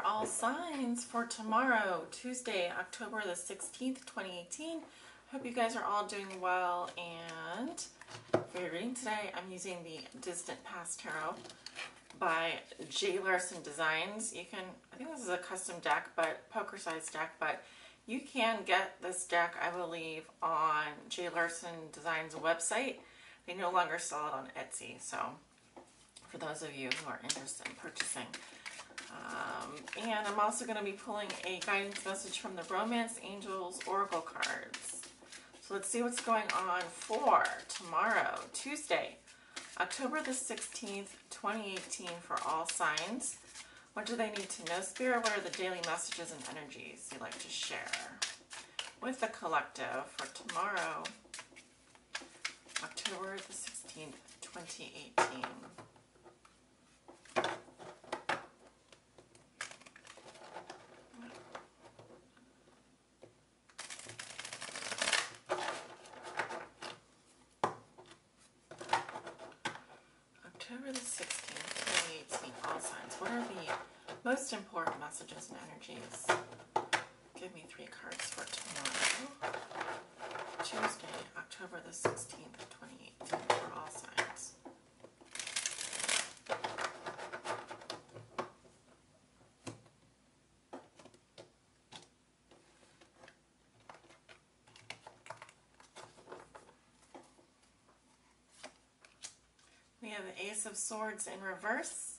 all signs for tomorrow, Tuesday, October the 16th, 2018. Hope you guys are all doing well, and for your reading today, I'm using the Distant Past Tarot by J. Larson Designs. You can, I think this is a custom deck, but poker-sized deck, but you can get this deck, I believe, on J. Larson Designs' website. They no longer sell it on Etsy, so for those of you who are interested in purchasing. And I'm also going to be pulling a guidance message from the Romance Angels Oracle cards. So let's see what's going on for tomorrow, Tuesday, October the 16th, 2018 for all signs. What do they need to know, Spirit? What are the daily messages and energies you'd like to share with the collective for tomorrow, October the 16th, 2018? October the 16th, 2018, all signs. What are the most important messages and energies? Give me 3 cards for tomorrow, Tuesday, October the 16th, 2018, for all signs. We have the Ace of Swords in reverse,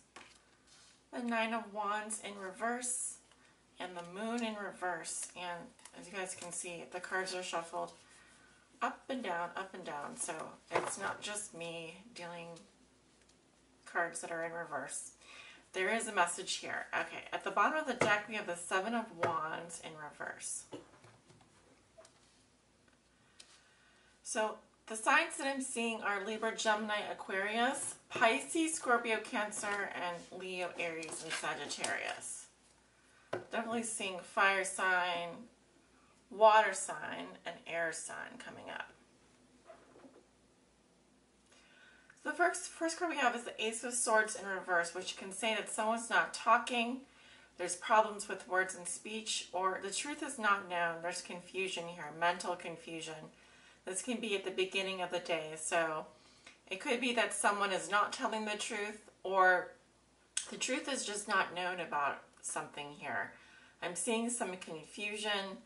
the Nine of Wands in reverse, and the Moon in reverse. And as you guys can see, the cards are shuffled up and down, so it's not just me dealing cards that are in reverse. There is a message here. Okay, at the bottom of the deck, we have the Seven of Wands in reverse. So the signs that I'm seeing are Libra, Gemini, Aquarius, Pisces, Scorpio, Cancer, and Leo, Aries, and Sagittarius. Definitely seeing fire sign, water sign, and air sign coming up. So the first card we have is the Ace of Swords in reverse, which can say that someone's not talking, there's problems with words and speech, or the truth is not known. There's confusion here, mental confusion. This can be at the beginning of the day, so it could be that someone is not telling the truth, or the truth is just not known about something here. I'm seeing some confusion.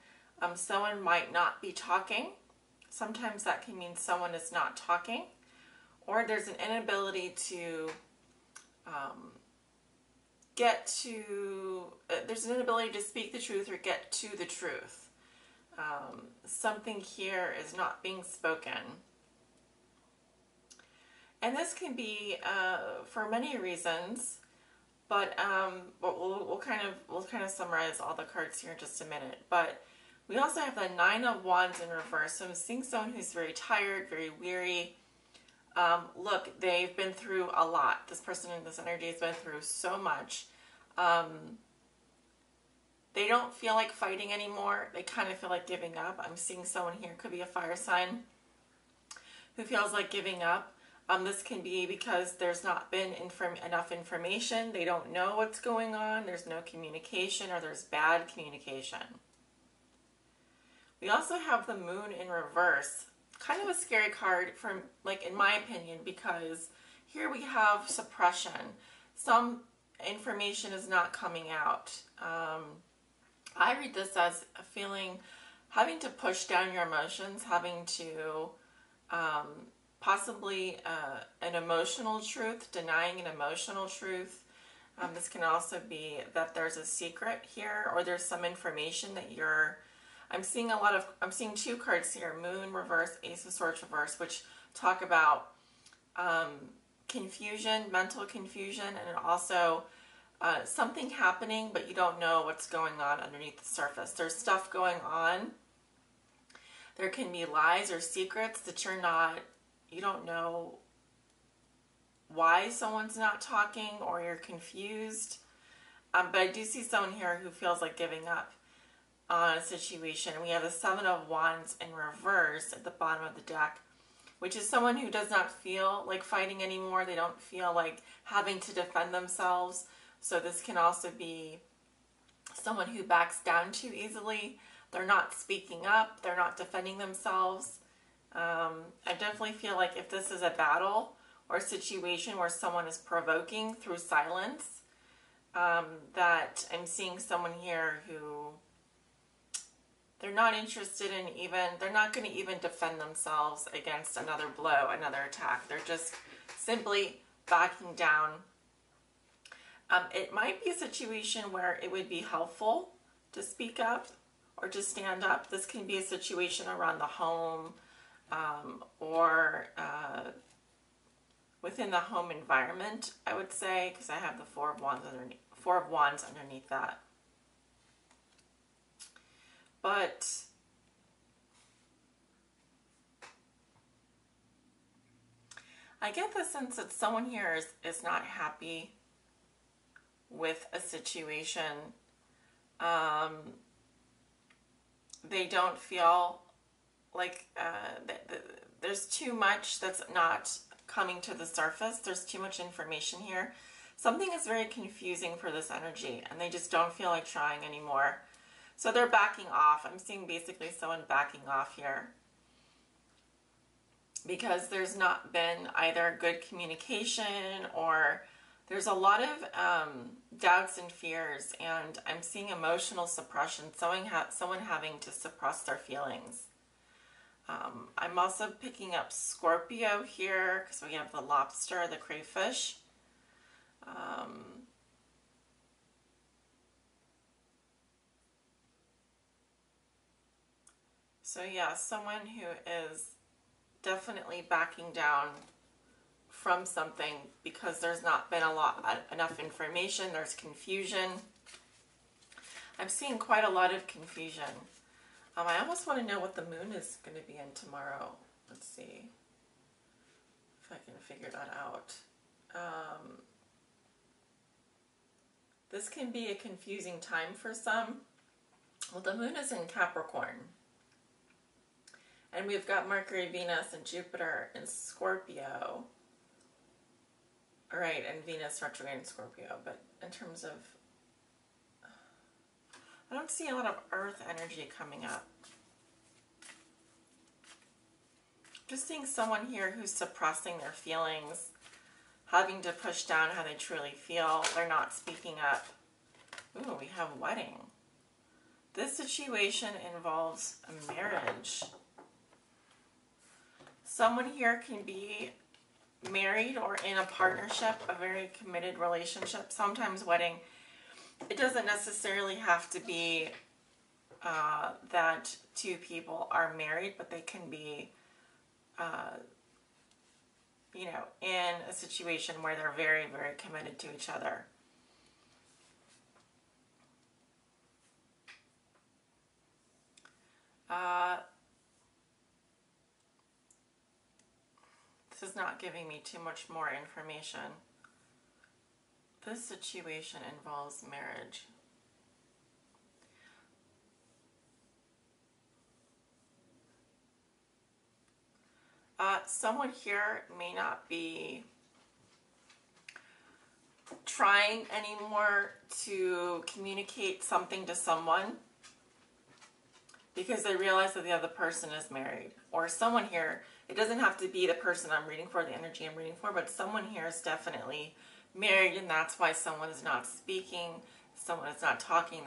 Someone might not be talking. Sometimes that can mean someone is not talking, or there's an inability to there's an inability to speak the truth or get to the truth. Something here is not being spoken. And this can be for many reasons, but we'll kind of summarize all the cards here in just a minute. But we also have the Nine of Wands in reverse. So I'm seeing someone who's very tired, very weary. Look, they've been through a lot. This person in this energy has been through so much. They don't feel like fighting anymore. They kind of feel like giving up. I'm seeing someone here, could be a fire sign, who feels like giving up. This can be because there's not been enough information. They don't know what's going on. There's no communication, or there's bad communication. We also have the Moon in reverse. Kind of a scary card, from, like, in my opinion, because here we have suppression. Some information is not coming out. I read this as a feeling, having to push down your emotions, having to possibly an emotional truth, denying an emotional truth. This can also be that there's a secret here, or there's some information that I'm seeing 2 cards here, Moon reverse, Ace of Swords reverse, which talk about confusion, mental confusion, and also something happening, but you don't know what's going on underneath the surface. There's stuff going on. There can be lies or secrets that you don't know why someone's not talking, or you're confused. But I do see someone here who feels like giving up on a situation. We have the Seven of Wands in reverse at the bottom of the deck, which is someone who does not feel like fighting anymore. They don't feel like having to defend themselves. So this can also be someone who backs down too easily. They're not speaking up. They're not defending themselves. I definitely feel like if this is a battle or a situation where someone is provoking through silence, that I'm seeing someone here who they're not interested in they're not going to even defend themselves against another blow, another attack. They're just simply backing down. It might be a situation where it would be helpful to speak up or to stand up. This can be a situation around the home, or within the home environment, I would say, because I have the Four of Wands underneath that. But I get the sense that someone here is not happy with a situation. They don't feel like there's too much that's not coming to the surface. There's too much information here. Something is very confusing for this energy, and they just don't feel like trying anymore. So they're backing off. I'm seeing basically someone backing off here because there's not been either good communication, or there's a lot of doubts and fears, and I'm seeing emotional suppression, someone having to suppress their feelings. I'm also picking up Scorpio here because we have the lobster, the crayfish. So yeah, someone who is definitely backing down from something because there's not been enough information. There's confusion. I'm seeing quite a lot of confusion. I almost want to know what the moon is going to be in tomorrow. Let's see if I can figure that out. This can be a confusing time for some. Well, the moon is in Capricorn. And we've got Mercury, Venus, and Jupiter in Scorpio. All right, and Venus retrograde in Scorpio. But in terms of, I don't see a lot of Earth energy coming up. Just seeing someone here who's suppressing their feelings, having to push down how they truly feel. They're not speaking up. Ooh, we have wedding. This situation involves a marriage. Someone here can be married or in a partnership, a very committed relationship. Sometimes wedding, it doesn't necessarily have to be that two people are married, but they can be, you know, in a situation where they're very, very committed to each other. This is not giving me too much more information. This situation involves marriage. Someone here may not be trying anymore to communicate something to someone because they realize that the other person is married. Or someone here, it doesn't have to be the person I'm reading for, the energy I'm reading for, but someone here is definitely married, and that's why someone is not speaking, someone is not talking.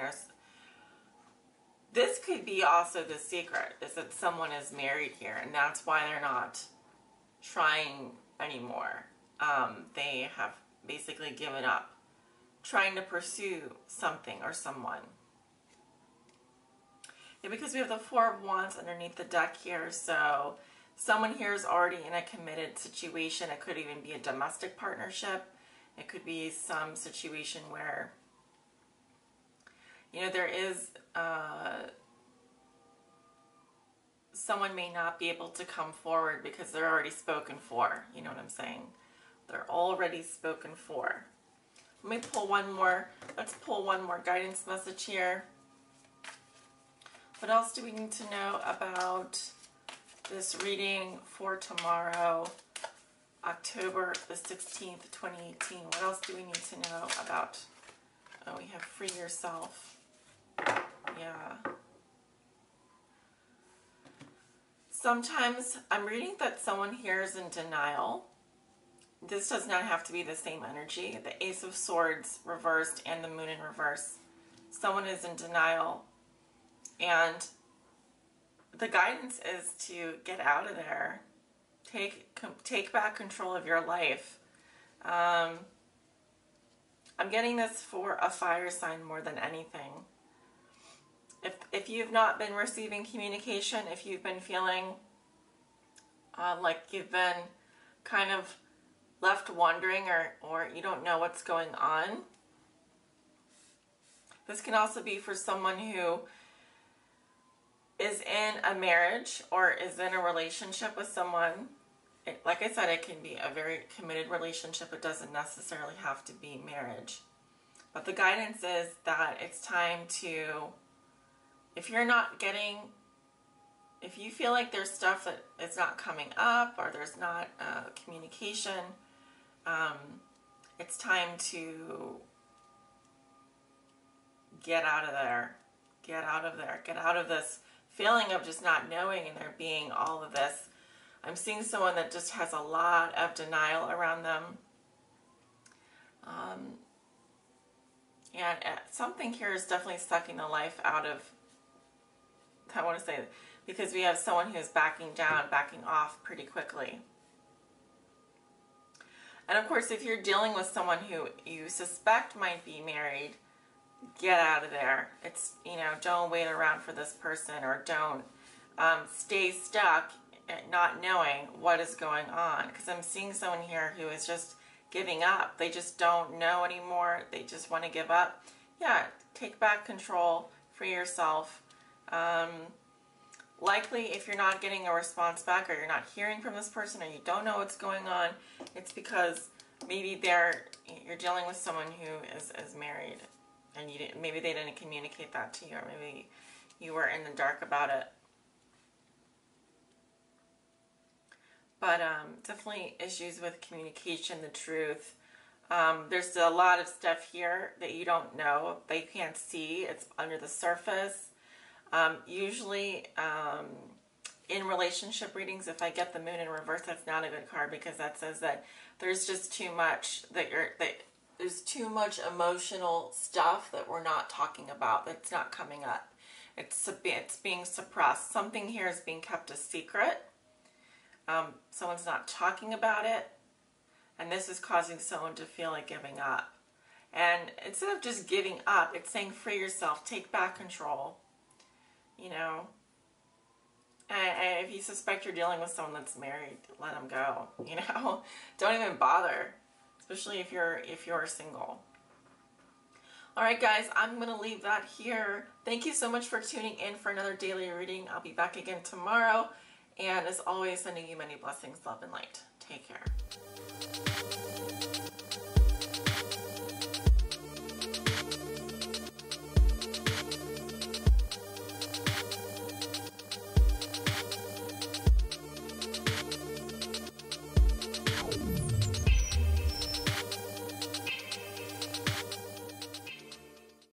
This could be also the secret, is that someone is married here, and that's why they're not trying anymore. They have basically given up trying to pursue something or someone. Yeah, because we have the Four of Wands underneath the deck here, so someone here is already in a committed situation. It could even be a domestic partnership. It could be some situation where, you know, there is someone may not be able to come forward because they're already spoken for. You know what I'm saying? They're already spoken for. Let me pull one more. Let's pull one more guidance message here. What else do we need to know about this reading for tomorrow, October the 16th, 2018? What else do we need to know about? Oh, we have free yourself. Yeah. Sometimes I'm reading that someone here is in denial. This does not have to be the same energy. The Ace of Swords reversed and the Moon in reverse. Someone is in denial. And the guidance is to get out of there. Take back control of your life. I'm getting this for a fire sign more than anything. If you've not been receiving communication, if you've been feeling like you've been kind of left wondering or you don't know what's going on, this can also be for someone who is in a marriage or is in a relationship with someone. Like I said, it can be a very committed relationship. It doesn't necessarily have to be marriage. But the guidance is that it's time to, if you feel like there's stuff that is not coming up or there's not communication, it's time to get out of there. Get out of there. Get out of this feeling of just not knowing and there being all of this. I'm seeing someone that just has a lot of denial around them. And something here is definitely sucking the life out of, I want to say, because we have someone who's backing down, backing off pretty quickly. And of course, if you're dealing with someone who you suspect might be married, get out of there. It's, don't wait around for this person, or don't stay stuck at not knowing what is going on. Because I'm seeing someone here who is just giving up. They just don't know anymore. They just want to give up. Yeah, take back control for yourself. Likely, if you're not getting a response back or you're not hearing from this person or you don't know what's going on, it's because maybe you're dealing with someone who is married and maybe they didn't communicate that to you, or maybe you were in the dark about it. But definitely issues with communication, the truth. There's a lot of stuff here that you don't know. They can't see. It's under the surface. Usually in relationship readings, if I get the Moon in reverse, that's not a good card, because that says that there's just too much, there's too much emotional stuff that we're not talking about, that's not coming up. It's being suppressed. Something here is being kept a secret. Someone's not talking about it, and this is causing someone to feel like giving up. And instead of just giving up, it's saying free yourself, take back control. And if you suspect you're dealing with someone that's married, let them go. Don't even bother, especially if you're single. All right, guys, I'm going to leave that here. Thank you so much for tuning in for another daily reading. I'll be back again tomorrow. And as always, sending you many blessings, love, and light. Take care.